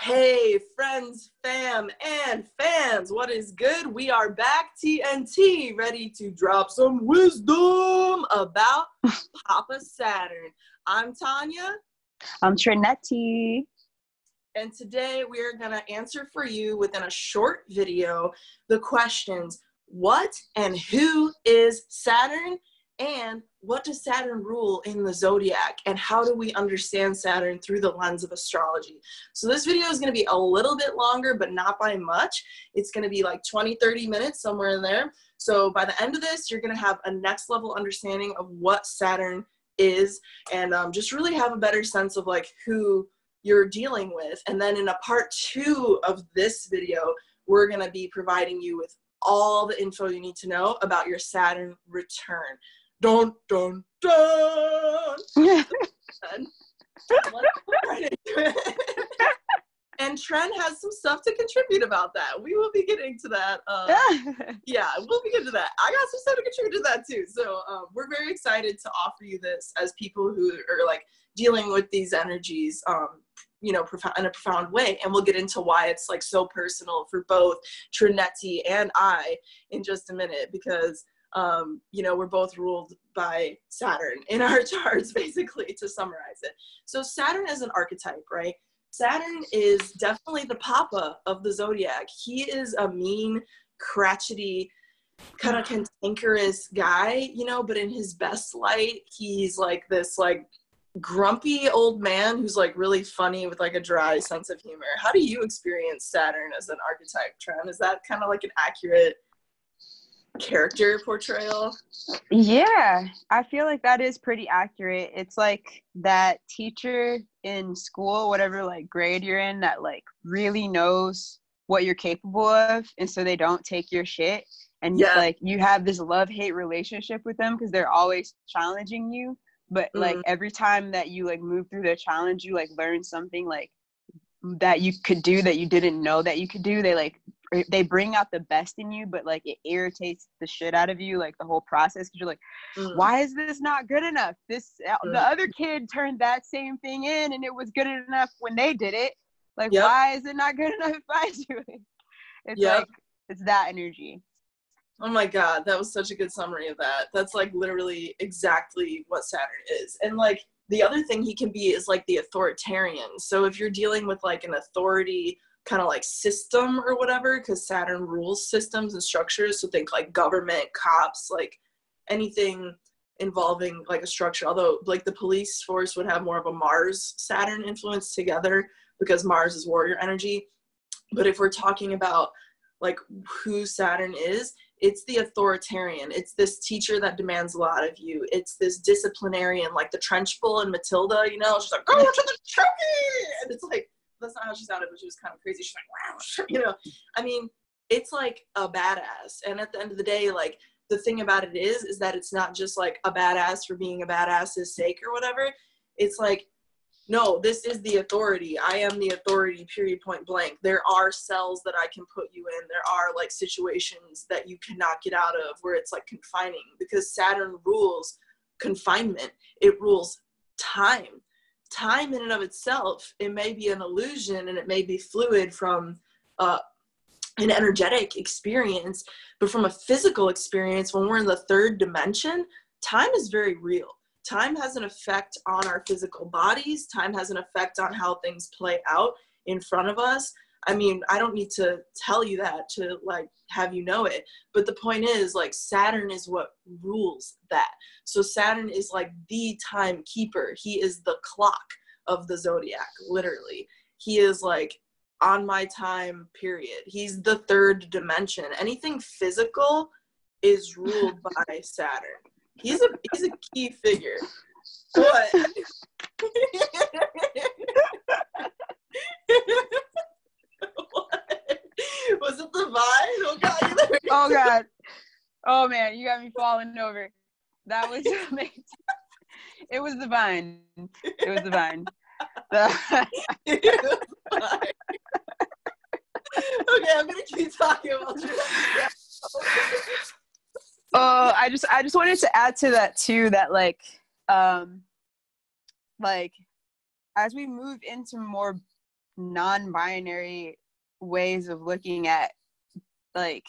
Hey, friends, fam, and fans, what is good? We are back, TNT, ready to drop some wisdom about Papa Saturn. I'm Tonia. I'm Treneti. And today we are going to answer for you within a short video the questions, what and who is Saturn? And what does Saturn rule in the zodiac? And how do we understand Saturn through the lens of astrology? So this video is going to be a little bit longer, but not by much. It's going to be like 20-30 minutes, somewhere in there. So by the end of this, you're going to have a next level understanding of what Saturn is, and just really have a better sense of like who you're dealing with. And then in a part 2 of this video, we're going to be providing you with all the info you need to know about your Saturn return. Dun, dun, dun. Let's go right into it. And Tren has some stuff to contribute about that. We will be getting to that. Yeah, we'll be getting to that. I got some stuff to contribute to that too. So we're very excited to offer you this as people who are like dealing with these energies, you know, in a profound way. And we'll get into why it's like so personal for both Treneti and I in just a minute, because you know, we're both ruled by Saturn in our charts, basically, to summarize it. So Saturn is an archetype, right? Saturn is definitely the papa of the zodiac. He is a mean, crotchety, kind of cantankerous guy, you know, but in his best light, he's like this like grumpy old man who's like really funny with like a dry sense of humor. How do you experience Saturn as an archetype, Tren? Is that kind of like an accurate character portrayal? Yeah, I feel like that is pretty accurate. It's like that teacher in school, whatever like grade you're in, that like really knows what you're capable of, and so they don't take your shit. And Yeah. like you have this love-hate relationship with them because they're always challenging you. But like every time that you like move through the challenge, you like learn something like that you could do that you didn't know that you could do. They bring out the best in you, but like it irritates the shit out of you, like the whole process, because you're like, why is this not good enough? The other kid turned that same thing in and it was good enough when they did it. Like, why is it not good enough if I do it? It's like, it's that energy. Oh my God, that was such a good summary of that. That's like literally exactly what Saturn is. And like the other thing he can be is like the authoritarian. So if you're dealing with like an authority kind of like system or whatever, because Saturn rules systems and structures, so think like government, cops, like anything involving like a structure, although like the police force would have more of a Mars Saturn influence together because Mars is warrior energy. But if we're talking about like who Saturn is, it's the authoritarian. It's this teacher that demands a lot of you. It's this disciplinarian, like the trench bull in Matilda, you know, she's like, go to the chunky! And it's like, that's not how she sounded, but she was kind of crazy. She's like, wow, you know, I mean, it's like a badass. And at the end of the day, like the thing about it is that it's not just like a badass for being a badass's sake or whatever. It's like, no, this is the authority. I am the authority, period, point blank. There are cells that I can put you in. There are like situations that you cannot get out of where it's like confining, because Saturn rules confinement. It rules time. Time in and of itself, it may be an illusion and it may be fluid from an energetic experience, but from a physical experience, when we're in the third dimension, time is very real. Time has an effect on our physical bodies. Time has an effect on how things play out in front of us. I mean, I don't need to tell you that to like have you know it, but the point is like Saturn is what rules that. So Saturn is like the timekeeper. He is the clock of the zodiac, literally. He is like on my time, period. He's the third dimension. Anything physical is ruled by Saturn. He's a key figure. What? Was it the vine? Oh God! Oh God! Oh man, you got me falling over. That was amazing. It was the vine. It was the vine. It was fine. Okay, I'm gonna keep talking about you. I just wanted to add to that too, that like as we move into more non-binary ways of looking at like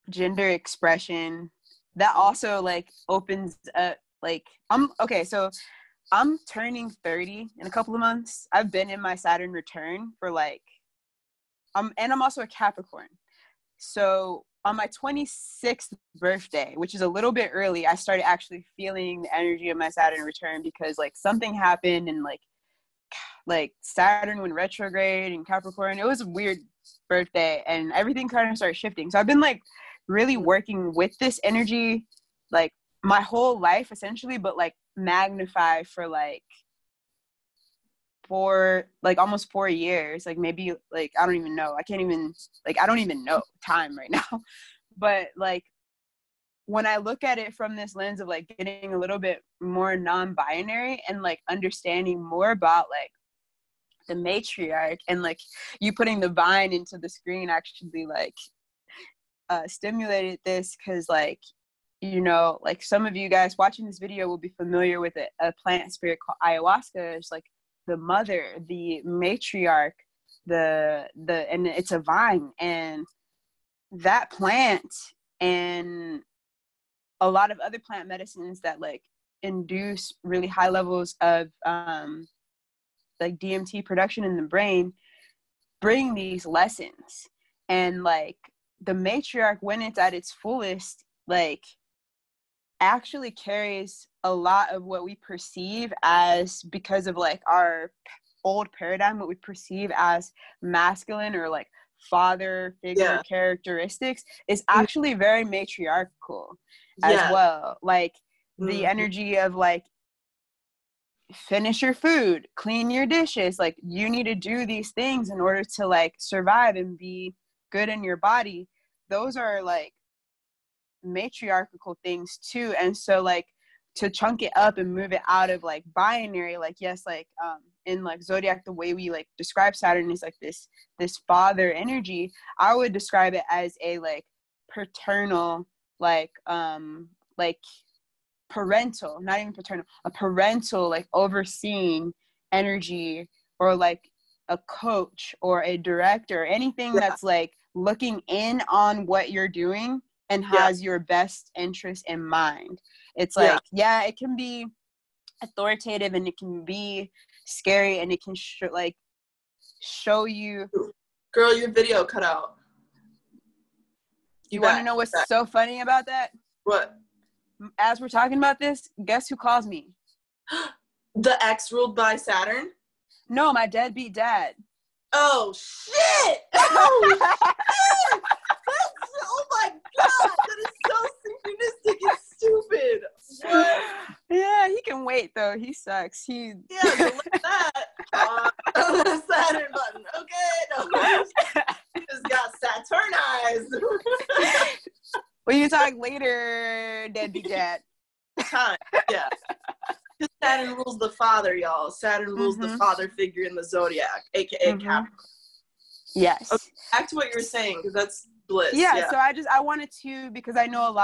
gender expression, that also like opens up like so I'm turning 30 in a couple of months. I've been in my Saturn return for like and I'm also a Capricorn. So on my 26th birthday, which is a little bit early, I started actually feeling the energy of my Saturn return, because like something happened and like Saturn went retrograde in Capricorn. It was a weird birthday and everything kind of started shifting. So I've been like really working with this energy like my whole life essentially, but like magnified for like almost 4 years, like maybe like I don't even know. I don't even know time right now. But like when I look at it from this lens of like getting a little bit more non-binary and like understanding more about like the matriarch, and like you putting the vine into the screen actually like stimulated this, because like, you know, like some of you guys watching this video will be familiar with a plant spirit called ayahuasca. It's like the mother, the matriarch, and it's a vine, and that plant and a lot of other plant medicines that like induce really high levels of like DMT production in the brain bring these lessons. And like the matriarch, when it's at its fullest, like actually carries a lot of what we perceive as, because of like our old paradigm, what we perceive as masculine or like father figure characteristics is actually very matriarchal as well. Like the energy of like, finish your food, clean your dishes, like you need to do these things in order to like survive and be good in your body. Those are like matriarchal things too. And so like to chunk it up and move it out of like binary, like yes, like in like zodiac, the way we like describe Saturn is like this father energy. I would describe it as a like paternal, like parental, not even paternal, a parental like overseeing energy, or like a coach or a director, anything that's like looking in on what you're doing and has your best interest in mind. It's like, it can be authoritative and it can be scary and it can show you. Girl, your video cut out. You want to know what's so funny about that? What? As we're talking about this, guess who calls me? The ex ruled by Saturn? No, my deadbeat dad. Oh, shit! Oh, shit! Oh, my God! That is so synchronistic and stupid. What? Yeah, he can wait, though. He sucks. Yeah, delete that. Saturn button. Okay, no. Just got Saturnized. Well, you talk later, deadbeat dad. Time, yeah. Saturn rules the father, y'all. Saturn rules the father figure in the zodiac, aka Capricorn. Yes. Okay, back to what you were saying, because that's bliss. Yeah, so I wanted to, because I know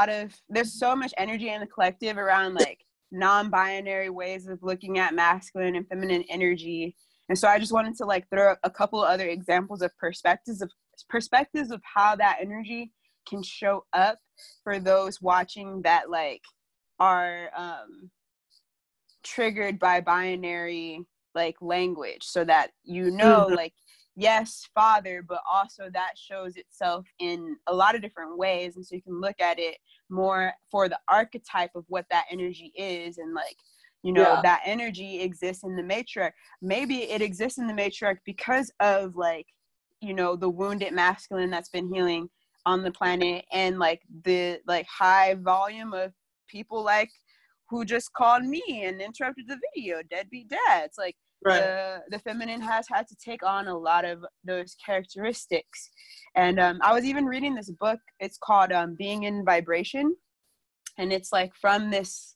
there's so much energy in the collective around like non-binary ways of looking at masculine and feminine energy. And so I just wanted to like throw a couple other examples of perspectives of how that energy can show up for those watching that like are triggered by binary like language, so that you know like yes, father, but also that shows itself in a lot of different ways. And so you can look at it more for the archetype of what that energy is. And like, you know, that energy exists in the matriarch. Maybe it exists in the matriarch because of like, you know, the wounded masculine that's been healing on the planet, and like the like high volume of people like who just called me and interrupted the video, deadbeat dads. Like the feminine has had to take on a lot of those characteristics. And I was even reading this book. It's called Being in Vibration, and it's like from this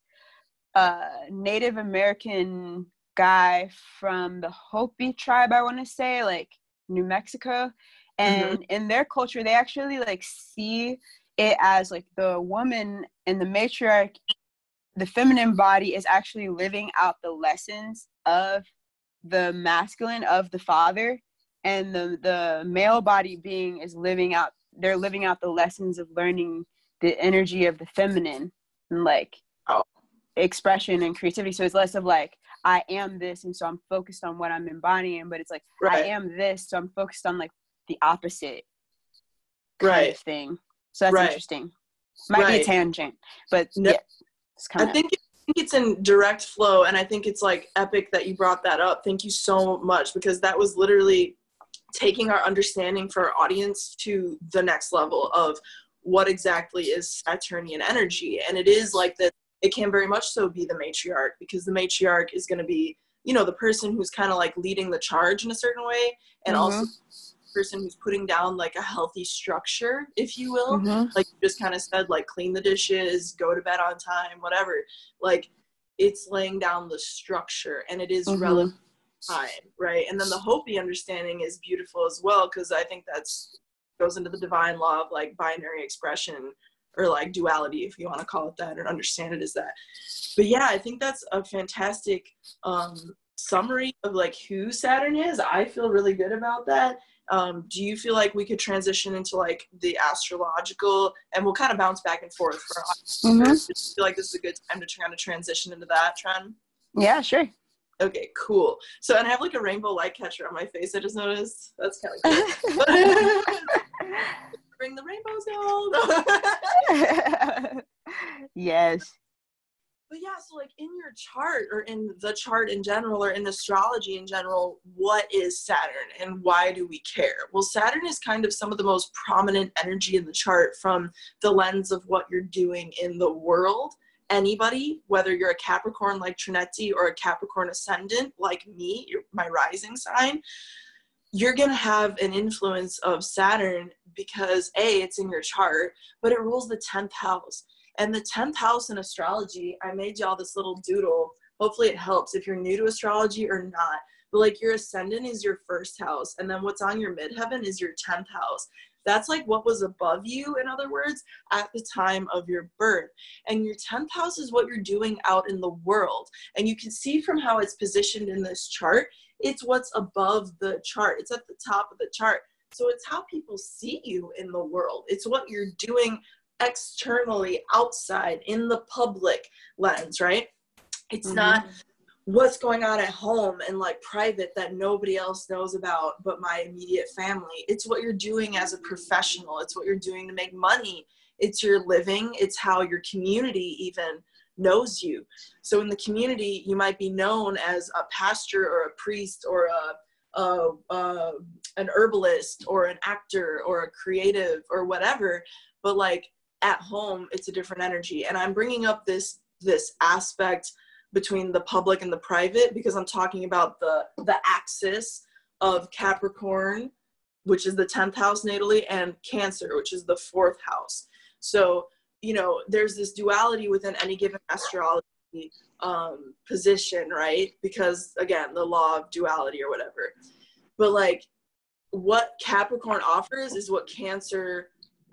Native American guy from the Hopi tribe, I want to say, like New Mexico. And in their culture, they actually like see it as like the woman and the matriarch, the feminine body is actually living out the lessons of the masculine of the father, and the male body being is living out the lessons of learning the energy of the feminine and like expression and creativity. So it's less of like, I am this, and so I'm focused on what I'm embodying, but it's like, I am this, so I'm focused on like the opposite kind of thing. So that's interesting. Might be a tangent, but yeah, it's kind of. I think it's in direct flow, and I think it's like epic that you brought that up. Thank you so much, because that was literally taking our understanding for our audience to the next level of what exactly is Saturnian energy. And it is like that. It can very much so be the matriarch, because the matriarch is going to be, you know, the person who's kind of like leading the charge in a certain way, and also the person who's putting down like a healthy structure, if you will. Like you just kind of said, like clean the dishes, go to bed on time, whatever. Like it's laying down the structure, and it is relevant time, right? And then the Hopi understanding is beautiful as well, because I think that's goes into the divine law of like binary expression, or like duality, if you want to call it that, or understand it as that. But yeah, I think that's a fantastic summary of like who Saturn is. I feel really good about that. Do you feel like we could transition into like the astrological, and we'll kind of bounce back and forth for I feel like this is a good time to kind of transition into that, Tren? Yeah, sure. Okay, cool. So, and I have like a rainbow light catcher on my face, I just noticed. That's kind of cool. Bring the rainbows down. Yes. But yeah, so like in your chart, or in the chart in general, or in astrology in general, what is Saturn and why do we care? Well, Saturn is kind of some of the most prominent energy in the chart from the lens of what you're doing in the world. Anybody, whether you're a Capricorn like Treneti or a Capricorn ascendant like me, my rising sign, you're going to have an influence of Saturn because it's in your chart, but it rules the 10th house. And the 10th house in astrology, I made y'all this little doodle. Hopefully it helps if you're new to astrology or not. But like your ascendant is your first house, and then what's on your midheaven is your 10th house. That's like what was above you, in other words, at the time of your birth. And your 10th house is what you're doing out in the world. And you can see from how it's positioned in this chart, it's what's above the chart. It's at the top of the chart. So it's how people see you in the world. It's what you're doing externally, outside, in the public lens, right? It's not what's going on at home and like private that nobody else knows about but my immediate family. It's what you're doing as a professional. It's what you're doing to make money. It's your living. It's how your community even knows you. So in the community, you might be known as a pastor or a priest or an herbalist or an actor or a creative or whatever, but like at home, it's a different energy. And I'm bringing up this aspect between the public and the private because I'm talking about the axis of Capricorn, which is the 10th house natally, and Cancer, which is the 4th house. So, you know, there's this duality within any given astrology position, right? Because again, the law of duality or whatever. But like what Capricorn offers is what Cancer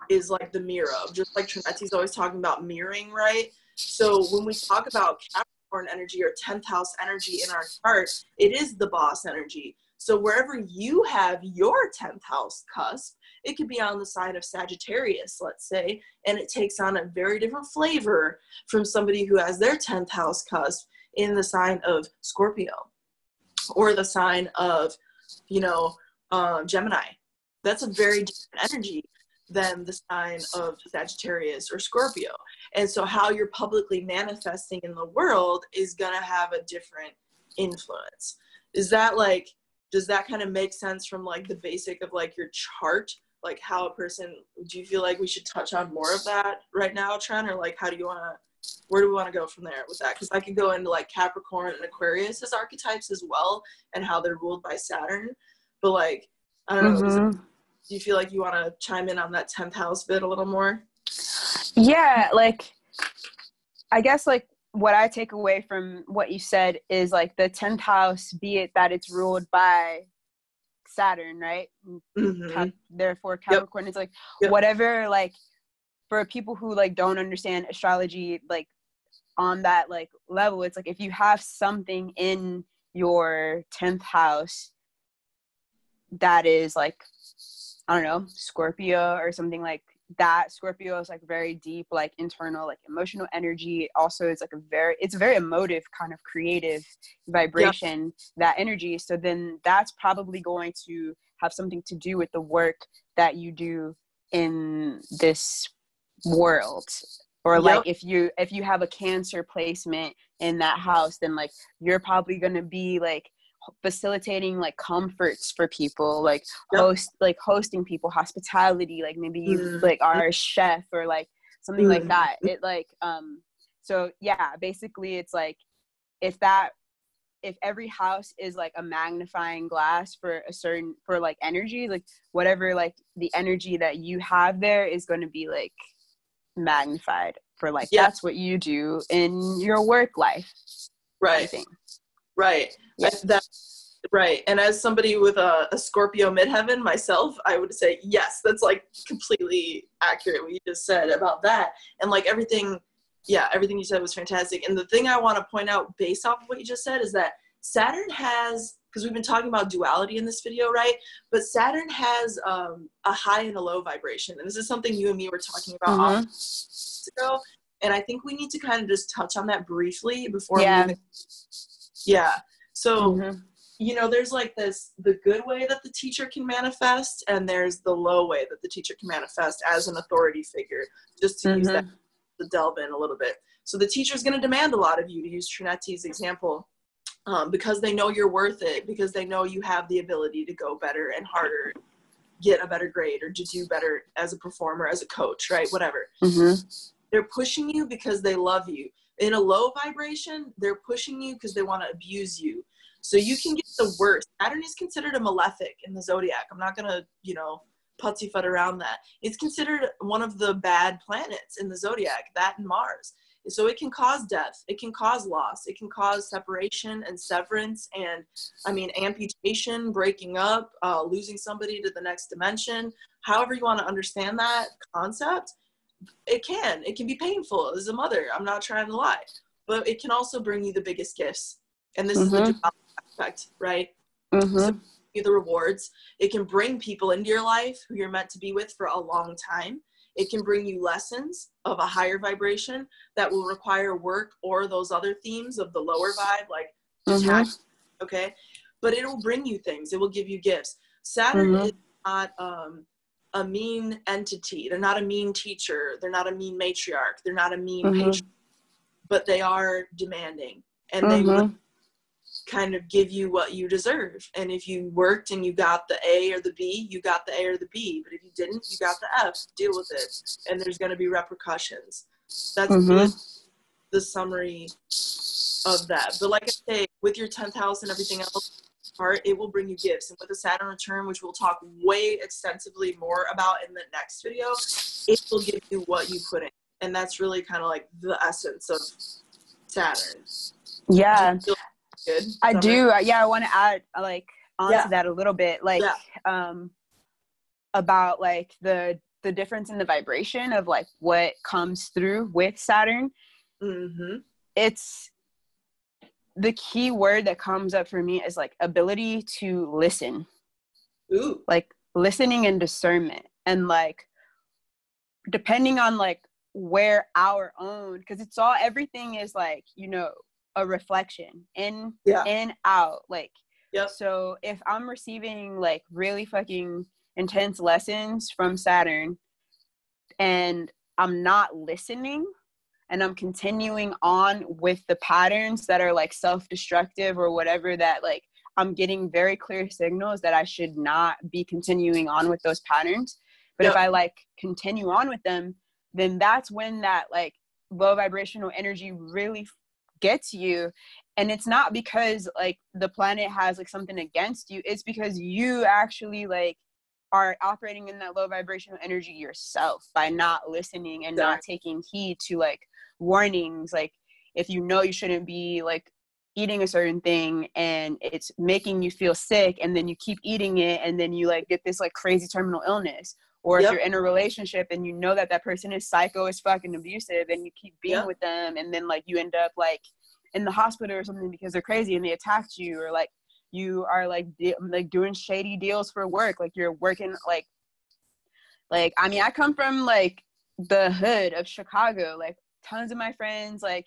is like the mirror of, just like Treneti's always talking about mirroring, right? So when we talk about Capricorn energy or 10th house energy in our chart, it is the boss energy. So wherever you have your 10th house cusp, it could be on the side of Sagittarius, let's say, and it takes on a very different flavor from somebody who has their 10th house cusp in the sign of Scorpio or the sign of, Gemini. That's a very different energy than the sign of Sagittarius or Scorpio. And so how you're publicly manifesting in the world is going to have a different influence. Does that kind of make sense from like the basic of like your chart, like how a person, do you feel like we should touch on more of that right now, Tren, or like where do we want to go from there with that? Because I could go into like Capricorn and Aquarius as archetypes as well and how they're ruled by Saturn. But like, I don't know, do you feel like you want to chime in on that 10th house bit a little more? Yeah, like, I guess like what I take away from what you said is like the 10th house, be it that it's ruled by Saturn, right? Therefore Capricorn is like whatever, like for people who like don't understand astrology like on that like level, it's like if you have something in your 10th house that is like, I don't know, Scorpio or something like that. Scorpio is like very deep, like internal, like emotional energy. Also, it's like it's a very emotive kind of creative vibration, that energy. So then that's probably going to have something to do with the work that you do in this world. Or like if you have a Cancer placement in that house, then like you're probably going to be like facilitating like comforts for people, like hosting people, hospitality, like maybe you like are a chef or like something like that. It like so yeah, basically it's like if every house is like a magnifying glass for like energy, like whatever like the energy that you have there is going to be like magnified for like that's what you do in your work life, right? Right. And as somebody with a Scorpio midheaven myself, I would say yes, that's like completely accurate what you just said about that. And like everything you said was fantastic. And the thing I want to point out based off of what you just said is that Saturn has, because we've been talking about duality in this video, right? But Saturn has a high and a low vibration. And this is something you and me were talking about ago. And I think we need to kind of just touch on that briefly before moving. Yeah. So, you know, there's like the good way that the teacher can manifest, and there's the low way that the teacher can manifest as an authority figure, just to use that to delve in a little bit. So the teacher's going to demand a lot of you, to use Treneti's example, because they know you're worth it, because they know you have the ability to go better and harder, get a better grade, or to do better as a performer, as a coach, right? Whatever. They're pushing you because they love you. In a low vibration, they're pushing you because they want to abuse you. So you can get the worst. Saturn is considered a malefic in the zodiac. I'm not going to, pussyfoot around that. It's considered one of the bad planets in the zodiac, that and Mars. So it can cause death. It can cause loss. It can cause separation and severance and, amputation, breaking up, losing somebody to the next dimension. However you want to understand that concept, it can be painful as a mother. I'm not trying to lie. But it can also bring you the biggest gifts. And this is the duality aspect, right? So the rewards. It can bring people into your life who you're meant to be with for a long time. It can bring you lessons of a higher vibration that will require work, or those other themes of the lower vibe, like detachment, okay? But it will bring you things. It will give you gifts. Saturn is not a mean entity. They're not a mean teacher. They're not a mean matriarch. They're not a mean patron. But they are demanding. And they will kind of give you what you deserve. And if you worked and you got the A or the B, you got the A or the B. But if you didn't, you got the F. Deal with it. And there's going to be repercussions. That's the summary of that. But like I say, with your 10th house and everything else, it will bring you gifts. And with the Saturn return, which we'll talk way extensively more about in the next video, it will give you what you put in. And that's really kind of like the essence of Saturn. Yeah. Good. I do. Yeah, I want to add like onto that a little bit, like about like the difference in the vibration of like what comes through with Saturn. It's the key word that comes up for me is like ability to listen. Like listening and discernment, and like depending on like where our own, because it's all, everything is like, a reflection in out, like so if I'm receiving like really fucking intense lessons from Saturn and I'm not listening and I'm continuing on with the patterns that are like self-destructive or whatever, that like I'm getting very clear signals that I should not be continuing on with those patterns. But if I like continue on with them, then that's when that like low vibrational energy really gets you. And it's not because like the planet has like something against you. It's because you actually like are operating in that low vibrational energy yourself by not listening and not taking heed to like warnings. Like if you shouldn't be like eating a certain thing and it's making you feel sick, and then you keep eating it, and then you like get this like crazy terminal illness. Or if you're in a relationship and you know that person is psycho as fucking abusive, and you keep being with them, and then like you end up like in the hospital or something because they're crazy and they attacked you, or like you are like doing shady deals for work, like you're working like I mean, I come from like the hood of Chicago, like tons of my friends like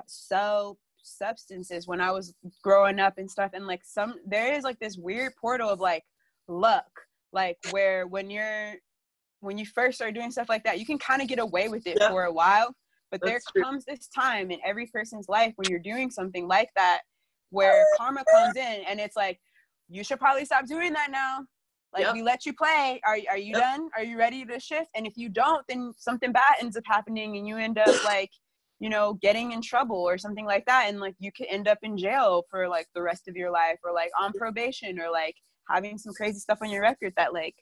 sell substances when I was growing up and stuff, and like there is like this weird portal of like luck, like where when you first start doing stuff like that, you can kind of get away with it for a while, but there comes this time in every person's life when you're doing something like that where karma comes in and it's like, you should probably stop doing that now. Like, we let you play. Are you done? Are you ready to shift? And if you don't, then something bad ends up happening and you end up like, you know, getting in trouble or something like that. And like, you could end up in jail for like the rest of your life, or like on probation, or like having some crazy stuff on your record that like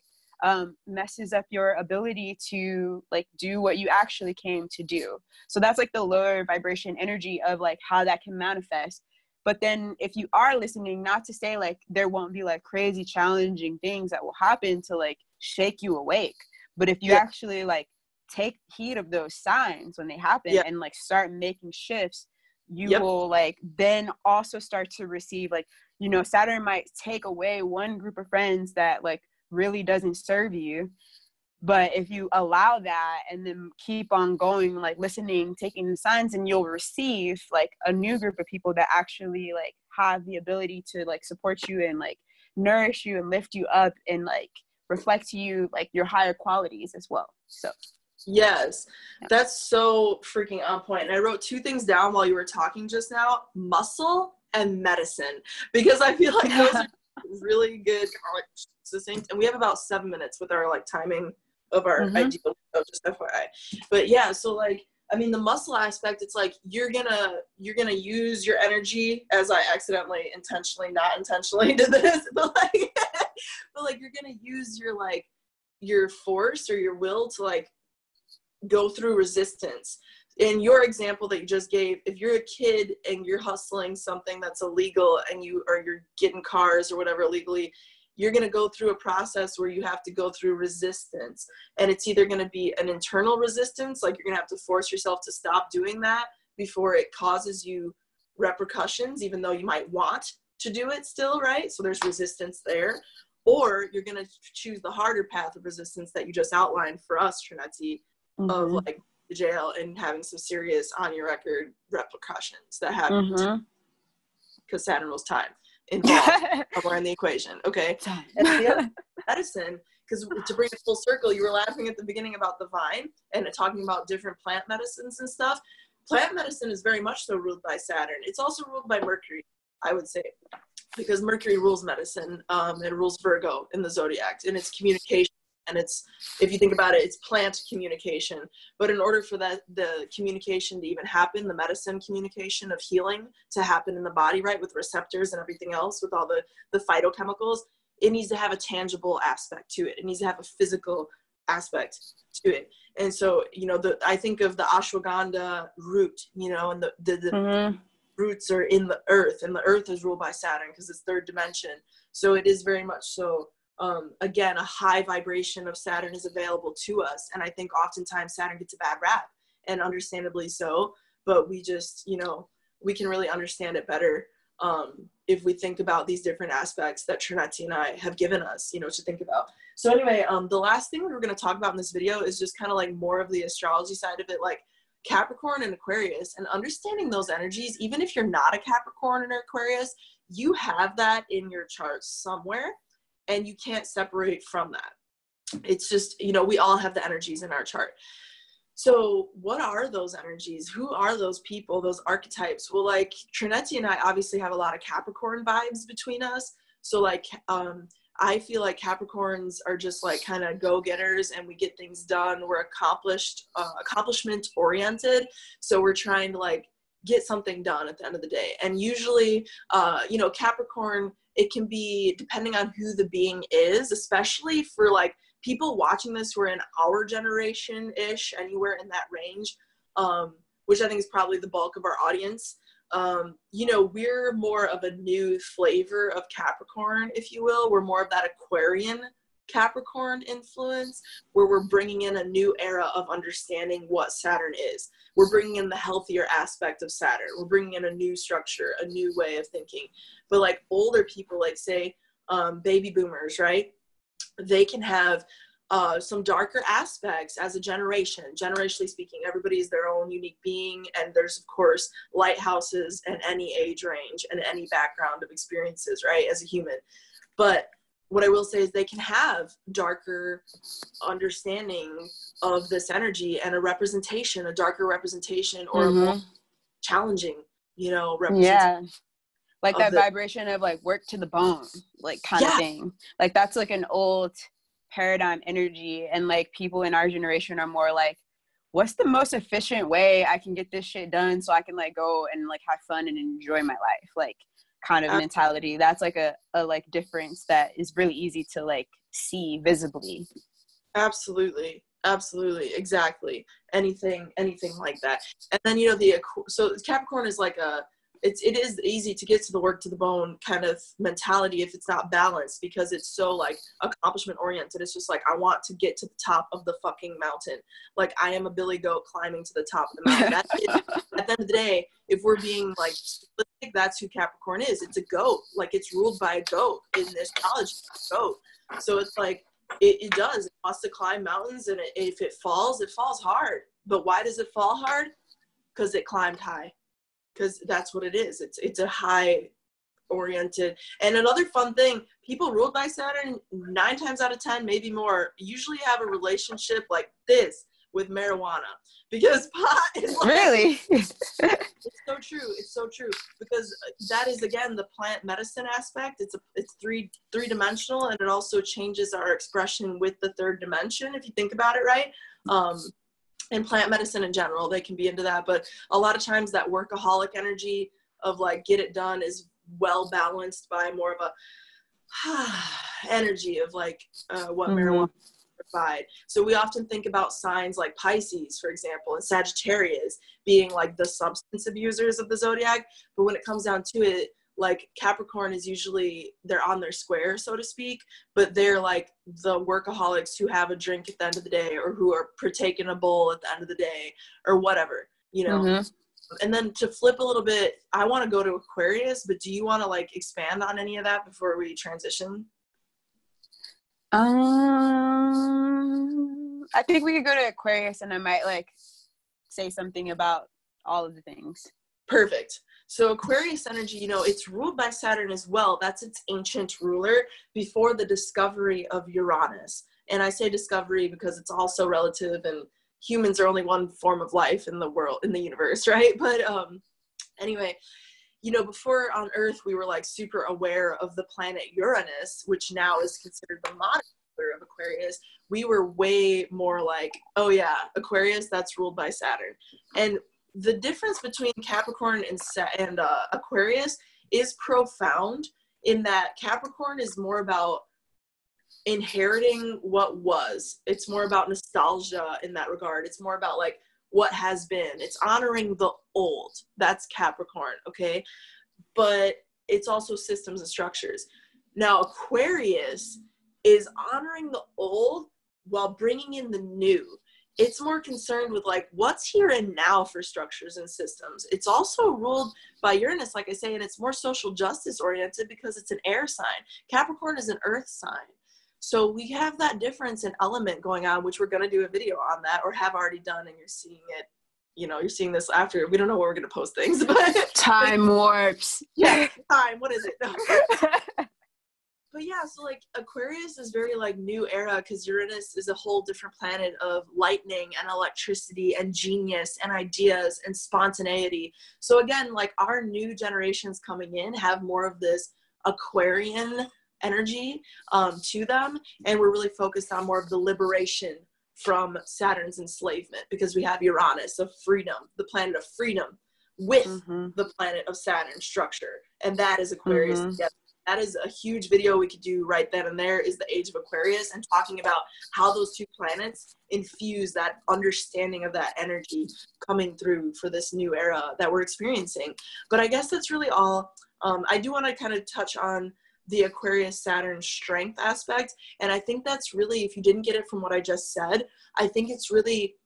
messes up your ability to like do what you actually came to do. So that's like the lower vibration energy of like how that can manifest. But then if you are listening, not to say like there won't be like crazy challenging things that will happen to like shake you awake, but if you actually like take heed of those signs when they happen and like start making shifts, you will like then also start to receive like, you know, Saturn might take away one group of friends that like really doesn't serve you. But if you allow that and then keep on going, like listening, taking the signs, and you'll receive like a new group of people that actually like have the ability to like support you and like nourish you and lift you up and like reflect to you like your higher qualities as well. So yes, that's so freaking on point. And I wrote two things down while you were talking just now: muscle and medicine, because I feel like those are really good, like, succinct. And we have about 7 minutes with our like timing of our ideal, just FYI. But yeah, so like, I mean, the muscle aspect, it's like you're gonna use your energy, as I accidentally, intentionally, not intentionally did this, but like you're gonna use your like your force or your will to like go through resistance. In your example that you just gave, if you're a kid and you're hustling something that's illegal and you're getting cars or whatever illegally, you're going to go through a process where you have to go through resistance. And it's either going to be an internal resistance, like you're going to have to force yourself to stop doing that before it causes you repercussions, even though you might want to do it still, right? So there's resistance there. Or you're going to choose the harder path of resistance that you just outlined for us, Treneti, of like the jail and having some serious on your record repercussions that happen because Saturn rules time involved somewhere in the equation. Okay. And the other medicine, because to bring it full circle, you were laughing at the beginning about the vine and talking about different plant medicines and stuff. Plant medicine is very much so ruled by Saturn. It's also ruled by Mercury, I would say, because Mercury rules medicine. It rules Virgo in the zodiac, and it's communication. And it's, if you think about it, it's plant communication. But in order for that, the communication to even happen, the medicine communication of healing to happen in the body, right, with receptors and everything else, with all the phytochemicals, it needs to have a tangible aspect to it. It needs to have a physical aspect to it. And so, you know, I think of the ashwagandha root, you know, and the roots are in the earth, and the earth is ruled by Saturn because it's third dimension. So it is very much so. Again, a high vibration of Saturn is available to us. And I think oftentimes Saturn gets a bad rap, and understandably so, but we just, you know, we can really understand it better if we think about these different aspects that Treneti and I have given us, you know, to think about. So anyway, the last thing we were going to talk about in this video is just kind of like more of the astrology side of it, like Capricorn and Aquarius, and understanding those energies. Even if you're not a Capricorn or Aquarius, you have that in your chart somewhere. And you can't separate from that. It's just, you know, we all have the energies in our chart. So what are those energies? Who are those people, those archetypes? Well, like Treneti and I obviously have a lot of Capricorn vibes between us. So like, I feel like Capricorns are just like kind of go-getters, and we get things done. We're accomplishment oriented. So we're trying to like get something done at the end of the day. And usually, you know, Capricorn, it can be depending on who the being is, especially for like people watching this who are in our generation-ish, anywhere in that range, which I think is probably the bulk of our audience. You know, we're more of a new flavor of Capricorn, if you will. We're more of that Aquarian Capricorn influence, where we're bringing in a new era of understanding what Saturn is. We're bringing in the healthier aspect of Saturn. We're bringing in a new structure, a new way of thinking. But like older people, like say baby boomers, right? They can have some darker aspects as a generation. Generationally speaking, everybody is their own unique being, and there's of course lighthouses in any age range and any background of experiences, right, as a human. But what I will say is they can have darker understanding of this energy and a darker representation, or a more challenging, representation. Yeah. Like that vibration of like work to the bone, like kind of thing. Like that's like an old paradigm energy, and like people in our generation are more like, what's the most efficient way I can get this shit done so I can like go and like have fun and enjoy my life, like kind of mentality. That's like a like difference that is really easy to like see visibly. Absolutely, exactly. Anything like that. And then so Capricorn is like it is easy to get to the work to the bone kind of mentality if it's not balanced, because it's so like accomplishment oriented. It's just like, I want to get to the top of the fucking mountain. Like I am a billy goat climbing to the top of the mountain. At the end of the day, if we're being like realistic, that's who Capricorn is. It's a goat. Like it's ruled by a goat in astrology. Goat. So it's like it does. It wants to climb mountains, and if it falls hard. But why does it fall hard? Because it climbed high. Because that's what it is. It's a high oriented. And another fun thing, people ruled by Saturn 9 times out of 10, maybe more, usually have a relationship like this with marijuana, because pot is like, really it's so true, because that is again the plant medicine aspect. It's three-dimensional, and it also changes our expression with the third dimension, if you think about it, right? And plant medicine in general, they can be into that. But a lot of times that workaholic energy of like get it done is well balanced by more of a energy of like what marijuana provide. So we often think about signs like Pisces, for example, and Sagittarius being like the substance abusers of the zodiac. But when it comes down to it, like Capricorn is usually, they're on their square, so to speak, but they're like the workaholics who have a drink at the end of the day, or who are partaking a bowl at the end of the day, or whatever, And then to flip a little bit, I want to go to Aquarius, but do you want to like expand on any of that before we transition? I think we could go to Aquarius, and I might like say something about all of the things. Perfect. So Aquarius energy, it's ruled by Saturn as well. That's its ancient ruler before the discovery of Uranus. And I say discovery because it's also relative, and humans are only one form of life in the world, in the universe, right? But anyway, before on Earth, we were like super aware of the planet Uranus, which now is considered the modern ruler of Aquarius. We were way more like, oh yeah, Aquarius, that's ruled by Saturn. And the difference between Capricorn and Aquarius is profound, in that Capricorn is more about inheriting what was. It's more about nostalgia in that regard. It's more about like what has been. It's honoring the old. That's Capricorn, okay? But it's also systems and structures. Now, Aquarius is honoring the old while bringing in the new. It's more concerned with like what's here and now for structures and systems. It's also ruled by Uranus, like I say, and it's more social justice oriented because it's an air sign. Capricorn is an earth sign. So we have that difference in element going on, which we're going to do a video on that, or have already done, and you're seeing it, you're seeing this after. We don't know where we're going to post things, but time warps. Yeah, time. What is it? No. But yeah, so like Aquarius is very like new era, because Uranus is a whole different planet of lightning and electricity and genius and ideas and spontaneity. So again, like our new generations coming in have more of this Aquarian energy to them, and we're really focused on more of the liberation from Saturn's enslavement, because we have Uranus of freedom, the planet of freedom, with the planet of Saturn structure, and that is Aquarius together. That is a huge video we could do right then and there, is the age of Aquarius, and talking about how those two planets infuse that understanding of that energy coming through for this new era that we're experiencing. But I guess that's really all. I do want to kind of touch on the Aquarius Saturn strength aspect. And I think that's really, if you didn't get it from what I just said, I think it's really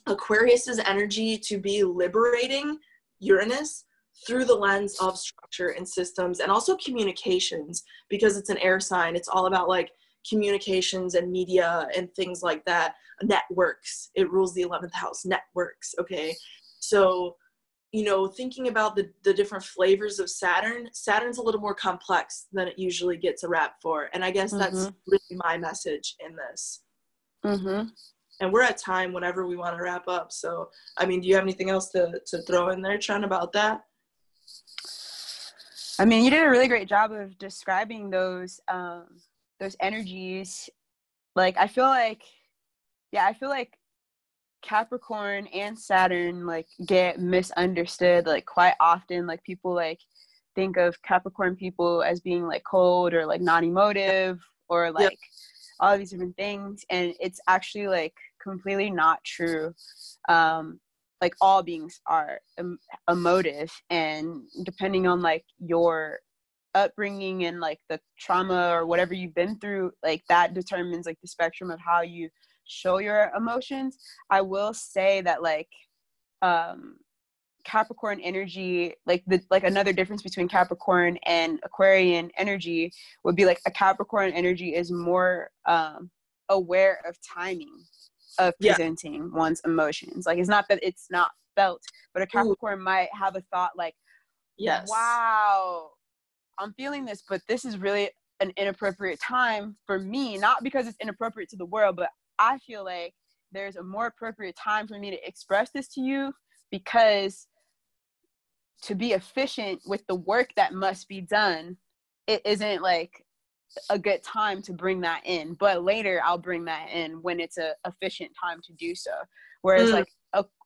Aquarius's energy to be liberating Uranus through the lens of structure and systems, and also communications, because it's an air sign. It's all about like communications and media and things like that. Networks. It rules the 11th house. Networks. Okay. So, you know, thinking about the different flavors of Saturn's a little more complex than it usually gets a rap for. And I guess that's really my message in this. And we're at time whenever we want to wrap up. So, I mean, do you have anything else to throw in there, Tren, about that? I mean, you did a really great job of describing those energies. Like, I feel like Capricorn and Saturn like get misunderstood like quite often. Like, people like think of Capricorn people as being like cold or like non-emotive or like all these different things, and it's actually like completely not true. Like, all beings are emotive, and depending on like your upbringing and like the trauma or whatever you've been through, like that determines like the spectrum of how you show your emotions. I will say that like Capricorn energy, like another difference between Capricorn and Aquarian energy would be like a Capricorn energy is more aware of timing of presenting one's emotions. Like, it's not that it's not felt, but a Capricorn might have a thought like, wow, I'm feeling this, but this is really an inappropriate time for me, not because it's inappropriate to the world, but I feel like there's a more appropriate time for me to express this to you, because to be efficient with the work that must be done, it isn't like a good time to bring that in, but later I'll bring that in when it's a efficient time to do so. Whereas like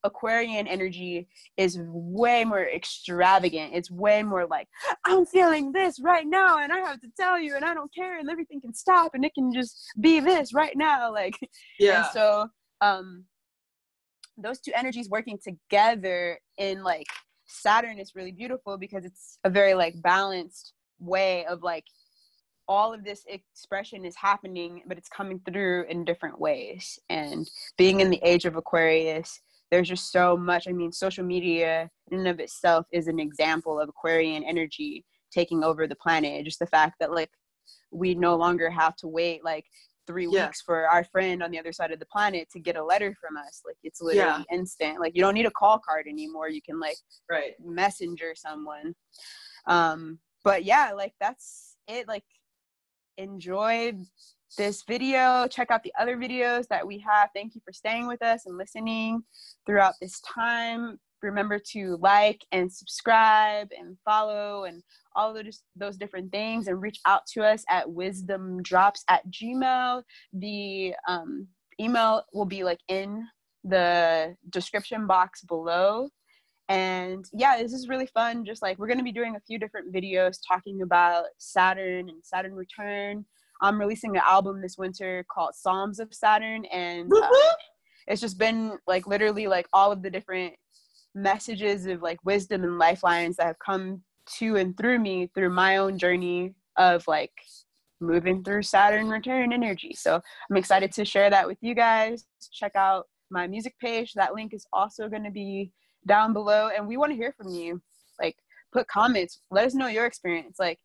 Aquarian energy is way more extravagant. It's way more like, I'm feeling this right now and I have to tell you, and I don't care, and everything can stop and it can just be this right now. Like, and so those two energies working together in like Saturn is really beautiful, because it's a very like balanced way of like all of this expression is happening, but it's coming through in different ways. And being in the age of Aquarius, there's just so much. I mean, social media in and of itself is an example of Aquarian energy taking over the planet. Just the fact that like we no longer have to wait like 3 weeks for our friend on the other side of the planet to get a letter from us. Like, it's literally instant. Like, you don't need a call card anymore. You can like messenger someone. But yeah, like that's it. Like, enjoy this video, check out the other videos that we have. Thank you for staying with us and listening throughout this time. Remember to like and subscribe and follow and all of those different things, and reach out to us at wisdomdropz@gmail. The email will be like in the description box below. And yeah, this is really fun. Just like, we're going to be doing a few different videos talking about Saturn and Saturn return. I'm releasing an album this winter called Psalms of Saturn, and it's just been like literally like all of the different messages of like wisdom and lifelines that have come to and through me through my own journey of like moving through Saturn return energy. So I'm excited to share that with you guys. Check out my music page. That link is also going to be down below, and we want to hear from you. Like, put comments, let us know your experience. Like,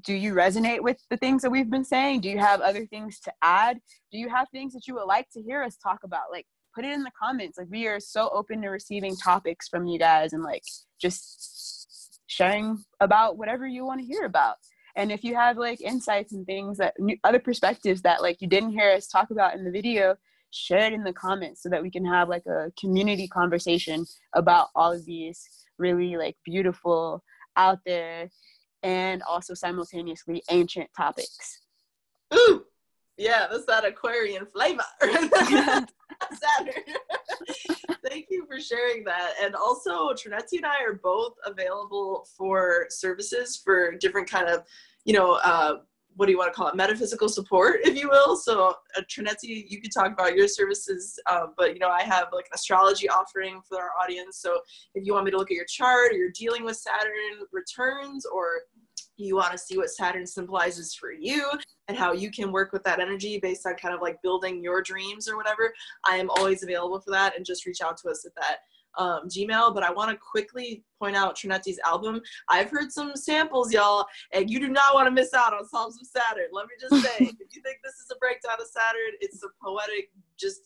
do you resonate with the things that we've been saying? Do you have other things to add? Do you have things that you would like to hear us talk about? Like, put it in the comments. Like, we are so open to receiving topics from you guys and like just sharing about whatever you want to hear about. And if you have like insights and things that other perspectives that like you didn't hear us talk about in the video, share it in the comments so that we can have like a community conversation about all of these really like beautiful, out there, and also simultaneously ancient topics. Ooh, yeah, that's that Aquarian flavor. Saturn. Thank you for sharing that. And also, Treneti and I are both available for services for different kind of, you know, what do you want to call it? Metaphysical support, if you will. So Treneti, you could talk about your services, but you know, I have like an astrology offering for our audience. So if you want me to look at your chart, or you're dealing with Saturn returns, or you want to see what Saturn symbolizes for you and how you can work with that energy based on kind of like building your dreams or whatever, I am always available for that, and just reach out to us at that Gmail. But I want to quickly point out Treneti's album. I've heard some samples, y'all, and you do not want to miss out on Songs of Saturn. Let me just say, if you think this is a breakdown of Saturn, it's a poetic just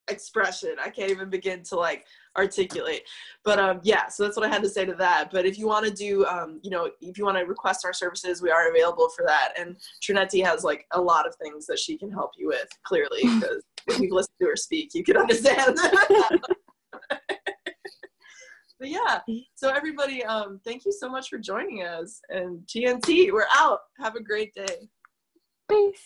expression I can't even begin to like articulate. But yeah, so that's what I had to say to that. But if you want to do you know, if you want to request our services, we are available for that. And Treneti has like a lot of things that she can help you with, clearly, because if you listen to her speak, you can understand. But yeah, so everybody, thank you so much for joining us, and TNT, we're out. Have a great day. Peace.